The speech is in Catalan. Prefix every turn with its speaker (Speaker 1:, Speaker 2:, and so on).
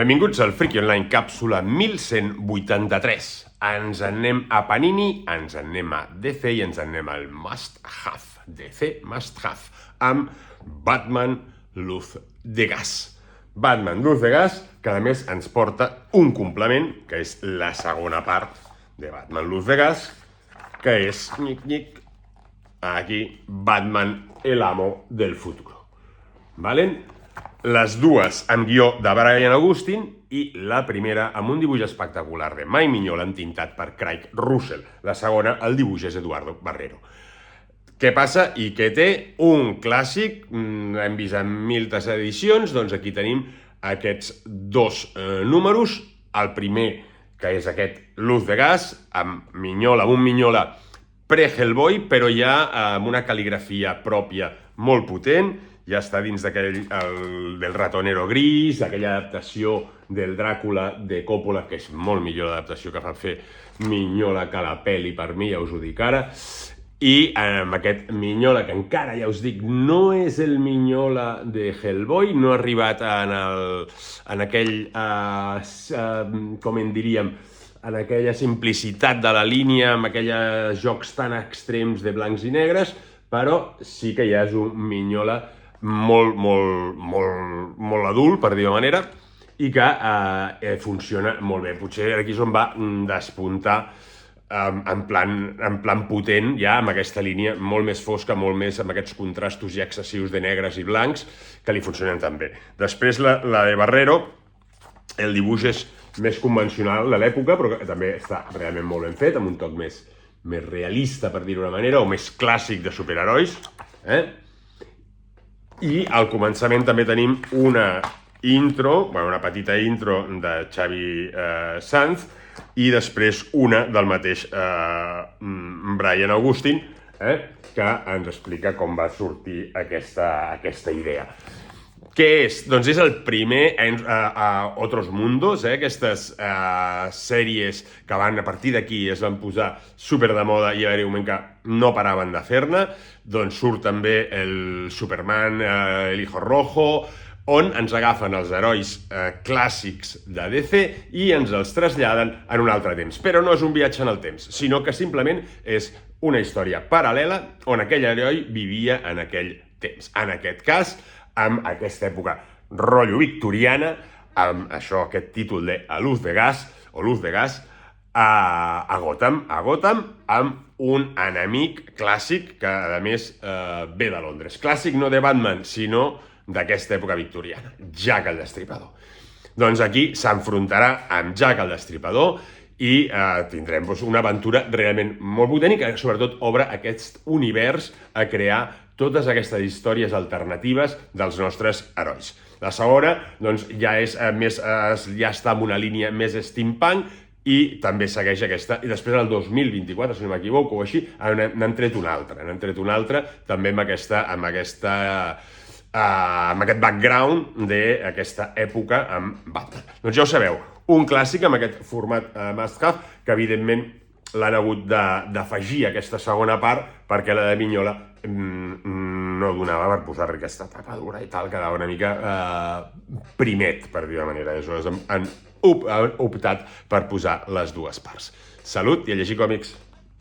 Speaker 1: Benvinguts al Friki Online càpsula 1183. Ens en anem a Panini, ens en anem a DC i ens en anem al Must Have. DC Must Have, amb Batman Luz de Gas. Batman Luz de Gas, que a més ens porta un complement, que és la segona part de Batman Luz de Gas, que és, aquí, Batman el amo del futuro. ¿Vale? Les dues amb guió de Brian Augustyn i la primera amb un dibuix espectacular de Mike Mignola entintat per Craig Russell. La segona, el dibuix és Eduardo Barrero. Què passa? I què té? Un clàssic, l'hem vist en miltes edicions, doncs aquí tenim aquests dos números. El primer, que és aquest Luz de Gas, amb Mignola, amb un Mignola pre-Hellboy, però ja amb una cal·ligrafia pròpia molt potent. Ja està dins del Ratonero Gris, aquella adaptació del Dràcula de Coppola, que és molt millor l'adaptació que fa fer Mignola que la pel·li, per mi, ja us ho dic ara. I amb aquest Mignola, que encara, ja us dic, no és el Mignola de Hellboy, no ha arribat en aquell, com en diríem, en aquella simplicitat de la línia, amb aquells jocs tan extrems de blancs i negres, però sí que ja és un Mignola molt adult, per dir-ho manera, i que funciona molt bé. Potser aquí és on va despuntar en plan potent, ja amb aquesta línia molt més fosca, molt més amb aquests contrastos ja excessius de negres i blancs, que li funcionen tan bé. Després la de Barrero, el dibuix és més convencional de l'època, però que també està realment molt ben fet, amb un toc més realista, per dir-ho d'una manera, o més clàssic de superherois, I al començament també tenim una petita intro de Xavi Sanz i després una del mateix Brian Augustyn, que ens explica com va sortir aquesta idea. Què és? Doncs és el primer Otros Mundos, aquestes sèries que van a partir d'aquí es van posar super de moda i va haver un moment que no paraven de fer-ne. Doncs surt també el Superman, el Hijo Rojo, on ens agafen els herois clàssics de DC i ens els traslladen en un altre temps. Però no és un viatge en el temps, sinó que simplement és una història paral·lela on aquell heroi vivia en aquell temps. En aquest cas, amb aquesta època rotllo victoriana, amb aquest títol de Luz de Gas, o Luz de Gas, a Gotham, amb un enemic clàssic que, a més, ve de Londres. Clàssic no de Batman, sinó d'aquesta època victoriana, Jack el Destripador. Doncs aquí s'enfrontarà amb Jack el Destripador i tindrem una aventura realment molt potent i que, sobretot, obre aquest univers a crear totes aquestes històries alternatives dels nostres herois. La segona, doncs, ja està en una línia més steampunk i també segueix aquesta. I després, el 2024, si no m'equivoco, o així, n'han tret una altra, també amb aquest background d'aquesta època amb Batman. Doncs ja ho sabeu, un clàssic amb aquest format Must Have, que evidentment l'han hagut d'afegir aquesta segona part perquè la de Mignola no donava per posar-li aquesta tapadura i tal, quedava una mica primet, per dir-ho de manera. Aleshores han optat per posar les dues parts. Salut i a llegir còmics!